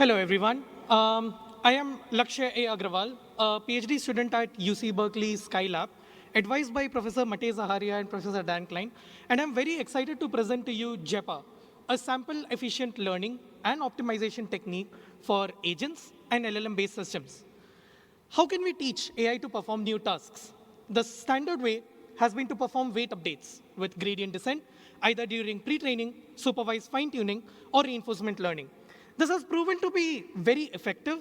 Hello, everyone. I am Lakshya A. Agrawal, a PhD student at UC Berkeley Skylab, advised by Professor Matej Zaharia and Professor Dan Klein, and I'm very excited to present to you JEPA, a sample-efficient learning and optimization technique for agents and LLM-based systems. How can we teach AI to perform new tasks? The standard way has been to perform weight updates with gradient descent, either during pre-training, supervised fine-tuning, or reinforcement learning. This has proven to be very effective,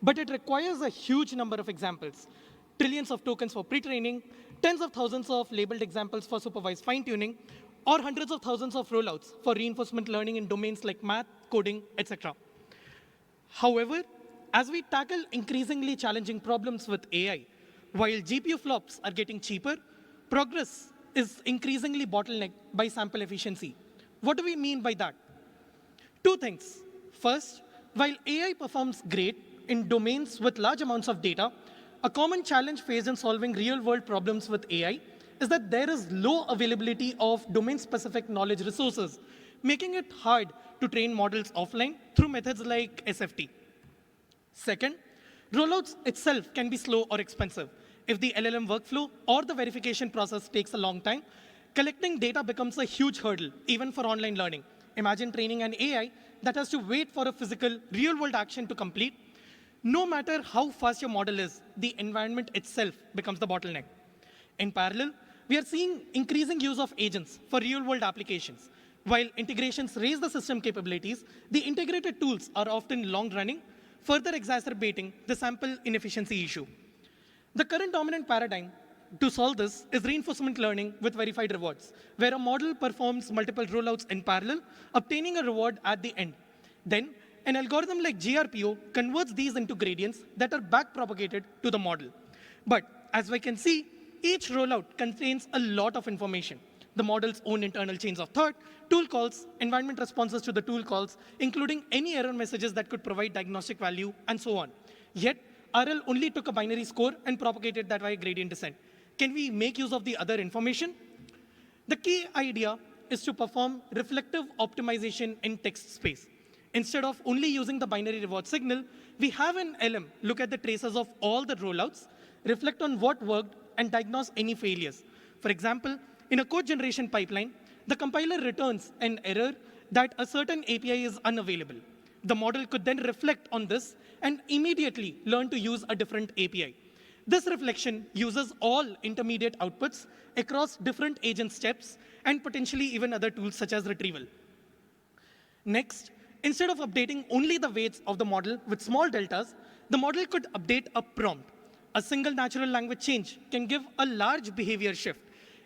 but it requires a huge number of examples. Trillions of tokens for pre-training, tens of thousands of labeled examples for supervised fine-tuning, or hundreds of thousands of rollouts for reinforcement learning in domains like math, coding, etc. However, as we tackle increasingly challenging problems with AI, while GPU flops are getting cheaper, progress is increasingly bottlenecked by sample efficiency. What do we mean by that? Two things. First, while AI performs great in domains with large amounts of data, a common challenge faced in solving real-world problems with AI is that there is low availability of domain-specific knowledge resources, making it hard to train models offline through methods like SFT. Second, rollouts itself can be slow or expensive. If the LLM workflow or the verification process takes a long time, collecting data becomes a huge hurdle, even for online learning. Imagine training an AI that has to wait for a physical, real-world action to complete. No matter how fast your model is, the environment itself becomes the bottleneck. In parallel, we are seeing increasing use of agents for real-world applications. While integrations raise the system capabilities, the integrated tools are often long-running, further exacerbating the sample inefficiency issue. The current dominant paradigm to solve this is reinforcement learning with verified rewards, where a model performs multiple rollouts in parallel, obtaining a reward at the end. Then, an algorithm like GRPO converts these into gradients that are back-propagated to the model. But as we can see, each rollout contains a lot of information. The model's own internal chains of thought, tool calls, environment responses to the tool calls, including any error messages that could provide diagnostic value, and so on. Yet, RL only took a binary score and propagated that via gradient descent. Can we make use of the other information? The key idea is to perform reflective optimization in text space. Instead of only using the binary reward signal, we have an LM look at the traces of all the rollouts, reflect on what worked, and diagnose any failures. For example, in a code generation pipeline, the compiler returns an error that a certain API is unavailable. The model could then reflect on this and immediately learn to use a different API. This reflection uses all intermediate outputs across different agent steps and potentially even other tools such as retrieval. Next, instead of updating only the weights of the model with small deltas, the model could update a prompt. A single natural language change can give a large behavior shift.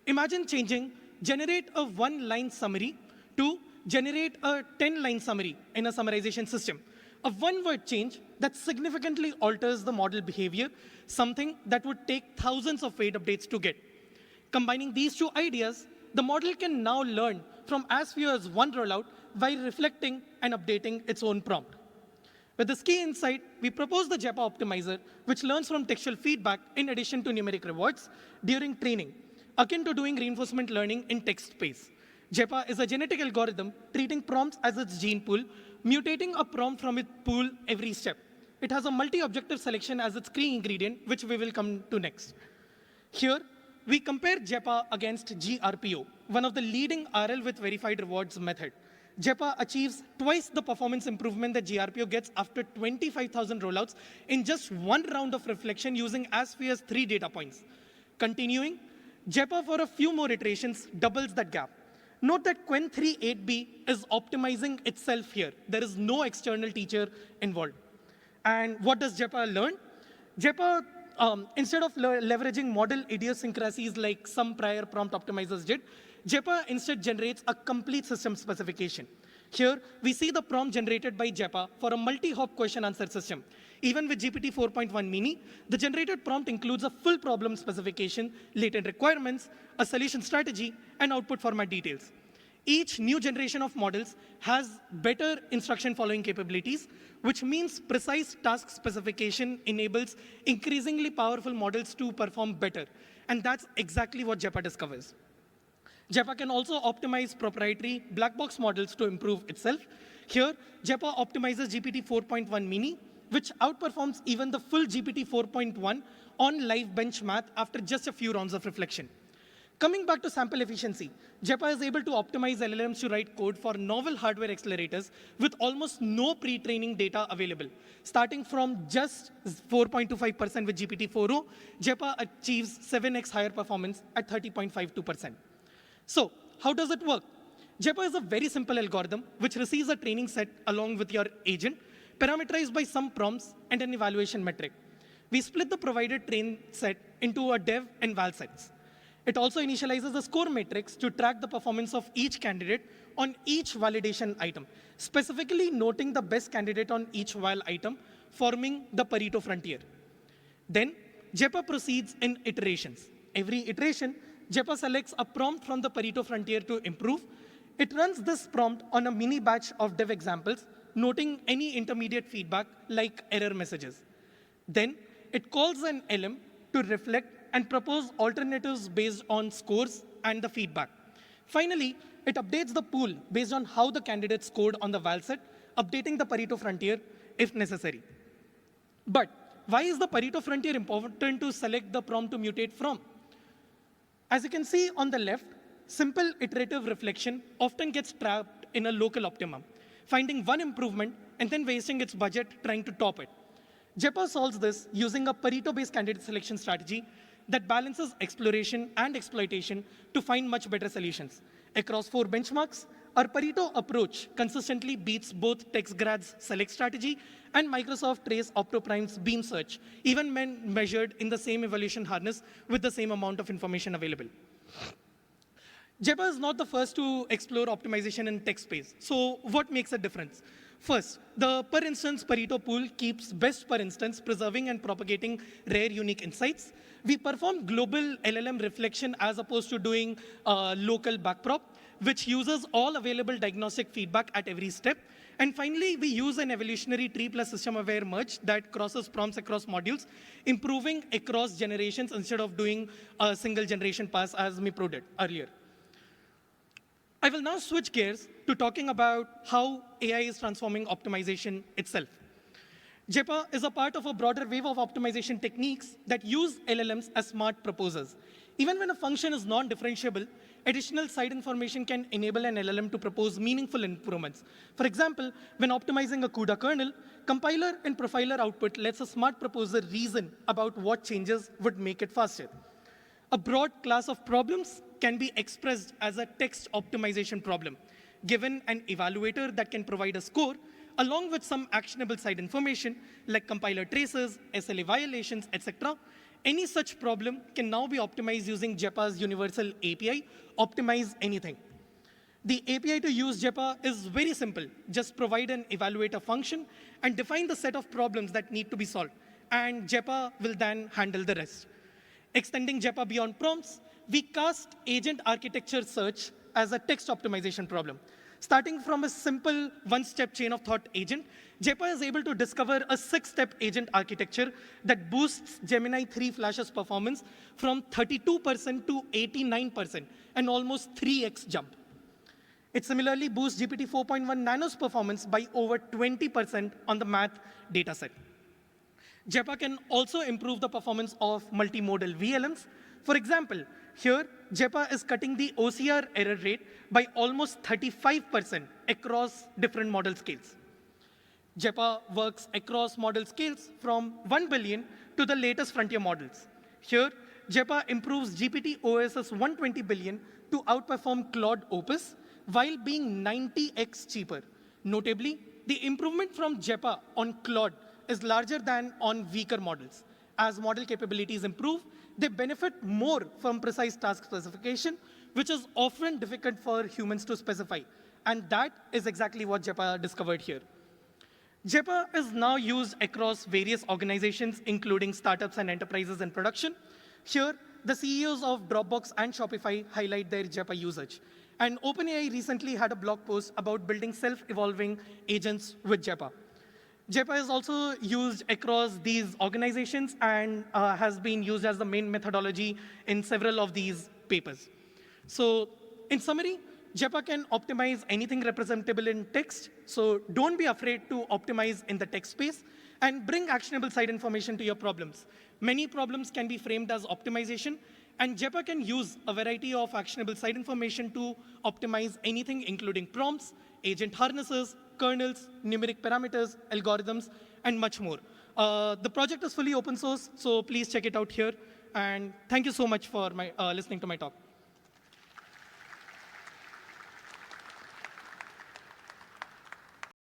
Imagine changing generate a one-line summary to generate a 10-line summary in a summarization system. A one-word change that significantly alters the model behavior, something that would take thousands of weight updates to get. Combining these two ideas, the model can now learn from as few as one rollout while reflecting and updating its own prompt. With this key insight, we propose the Japa optimizer, which learns from textual feedback in addition to numeric rewards during training, akin to doing reinforcement learning in text space. Japa is a genetic algorithm treating prompts as its gene pool, mutating a prompt from its pool every step. It has a multi-objective selection as its key ingredient, which we will come to next. Here, we compare Japa against GRPO, one of the leading RL with verified rewards method. Japa achieves twice the performance improvement that GRPO gets after 25,000 rollouts in just one round of reflection using as few as 3 data points. Continuing, Japa for a few more iterations doubles that gap. Note that Qwen3-8b is optimizing itself here. There is no external teacher involved. And what does Japa learn? Japa, instead of leveraging model idiosyncrasies like some prior prompt optimizers did, Japa instead generates a complete system specification. Here, we see the prompt generated by Japa for a multi-hop question-answer system. Even with GPT 4.1 Mini, the generated prompt includes a full problem specification, latent requirements, a solution strategy, and output format details. Each new generation of models has better instruction following capabilities, which means precise task specification enables increasingly powerful models to perform better. And that's exactly what Japa discovers. Japa can also optimize proprietary black box models to improve itself. Here, Japa optimizes GPT 4.1 mini, which outperforms even the full GPT 4.1 on live bench math after just a few rounds of reflection. Coming back to sample efficiency, Japa is able to optimize LLMs to write code for novel hardware accelerators with almost no pre-training data available. Starting from just 4.25% with GPT-4o, Japa achieves 7x higher performance at 30.52%. So, how does it work? Japa is a very simple algorithm which receives a training set along with your agent, parameterized by some prompts and an evaluation metric. We split the provided train set into a dev and val sets. It also initializes a score matrix to track the performance of each candidate on each validation item, specifically noting the best candidate on each val item, forming the Pareto frontier. Then, Japa proceeds in iterations. Every iteration, Japa selects a prompt from the Pareto frontier to improve. It runs this prompt on a mini batch of dev examples, noting any intermediate feedback like error messages. Then, it calls an LM to reflect and propose alternatives based on scores and the feedback. Finally, it updates the pool based on how the candidate scored on the val set, updating the Pareto frontier if necessary. But why is the Pareto frontier important to select the prompt to mutate from? As you can see on the left, simple iterative reflection often gets trapped in a local optimum, finding one improvement and then wasting its budget trying to top it. Japa solves this using a Pareto-based candidate selection strategy that balances exploration and exploitation to find much better solutions. Across 4 benchmarks, our Pareto approach consistently beats both TextGrad's select strategy and Microsoft Trace OptoPrime's beam search, even when measured in the same evaluation harness with the same amount of information available. Japa is not the first to explore optimization in text space. So what makes a difference? First, the per instance Pareto pool keeps best per instance, preserving and propagating rare unique insights. We perform global LLM reflection as opposed to doing local backprop, which uses all available diagnostic feedback at every step. And finally, we use an evolutionary tree plus system-aware merge that crosses prompts across modules, improving across generations instead of doing a single generation pass as Mipro did earlier. I will now switch gears to talking about how AI is transforming optimization itself. Japa is a part of a broader wave of optimization techniques that use LLMs as smart proposers. Even when a function is non-differentiable, additional side information can enable an LLM to propose meaningful improvements. For example, when optimizing a CUDA kernel, compiler and profiler output lets a smart proposer reason about what changes would make it faster. A broad class of problems can be expressed as a text optimization problem. Given an evaluator that can provide a score, along with some actionable side information like compiler traces, SLA violations, etc., any such problem can now be optimized using Japa's universal API, optimize anything. The API to use Japa is very simple. Just provide an evaluator function and define the set of problems that need to be solved. And Japa will then handle the rest. Extending Japa beyond prompts, we cast agent architecture search as a text optimization problem. Starting from a simple one-step chain of thought agent, Japa is able to discover a 6-step agent architecture that boosts Gemini 3 Flash's performance from 32% to 89%, an almost 3x jump. It similarly boosts GPT 4.1 Nano's performance by over 20% on the math dataset. Japa can also improve the performance of multimodal VLMs. For example, here, Japa is cutting the OCR error rate by almost 35% across different model scales. Japa works across model scales from 1 billion to the latest frontier models. Here, Japa improves GPT OS's 120 billion to outperform Claude Opus while being 90x cheaper. Notably, the improvement from Japa on Claude is larger than on weaker models. As model capabilities improve, they benefit more from precise task specification, which is often difficult for humans to specify. And that is exactly what Japa discovered here. Japa is now used across various organizations, including startups and enterprises in production. Here, the CEOs of Dropbox and Shopify highlight their Japa usage. And OpenAI recently had a blog post about building self-evolving agents with Japa. Japa is also used across these organizations and has been used as the main methodology in several of these papers. So in summary, Japa can optimize anything representable in text, so don't be afraid to optimize in the text space and bring actionable side information to your problems. Many problems can be framed as optimization, and Japa can use a variety of actionable side information to optimize anything, including prompts, agent harnesses, kernels, numeric parameters, algorithms, and much more. The project is fully open source, so please check it out here. And thank you so much for listening to my talk.